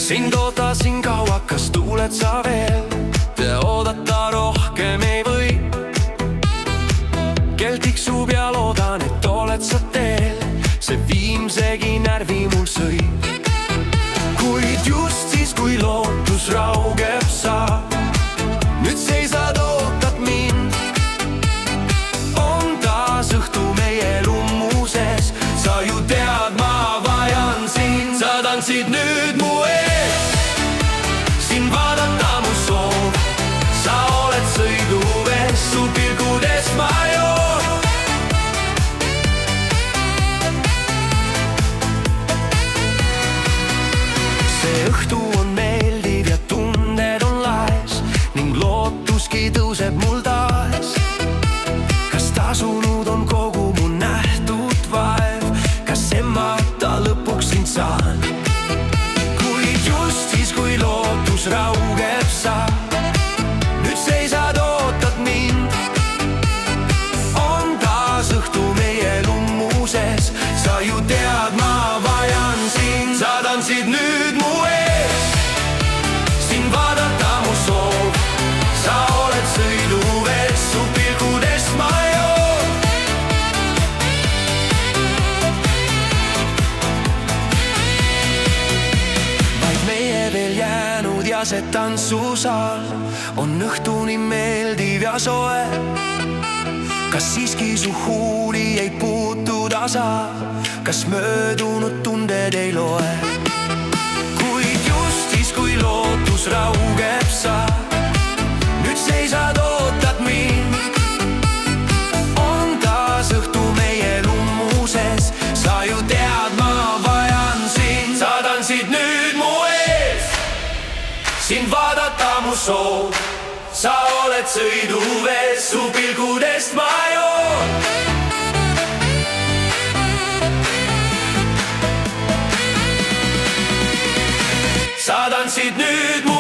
sind ootasin kaua, kas tuled sa veel? Oodata rohkem ei või. Kell tiksub ja loodan, et oled sa teel. See viimsegi närvi mul sõi. Kuid just siis, kui lootus raugeb sa, nüüd seisad, ootad mind. On taas õhtu meie lummuses, sa ju tead, ma vajan sind. Sa tantsid nüüd mu ees, sind vaadata mu soov. Sa oled sõiduvees, su pilgudes ma joon. See õhtu on meeldiv ja tunded on laes ning lootuski tõuseb mul taas. Kas tasunud on kogu mu nähtud vaev, kas emmata lõpuks sind saan? Kuid just siis, kui lootus raugeb sa, nüüd seisad, ootad mind. On taas õhtu meie lummuses, sa ju tead, ma vajan sind. Sa tantsid nüüd mu ees, sind vaadata mu soov. Sa oled sõiduvees, su pilgudest ma joon. Vaid meie veel jäänud ja see tantsusaal on õhtuni meeldiv ja soe. Kas siiski su huuli ei puutuda saa, kas möödunud tunded ei loe? Kuid just siis, kui lootus raugeb sa, nüüd seisad, ootad mind. On taas õhtu meie lummuses, sa ju tead, ma vajan sind. Sa tantsid nüüd mu ees, sind vaadata mu soov. Sa oled sõiduvees, su pilgudest ma joon. Sa tantsid nüüd mu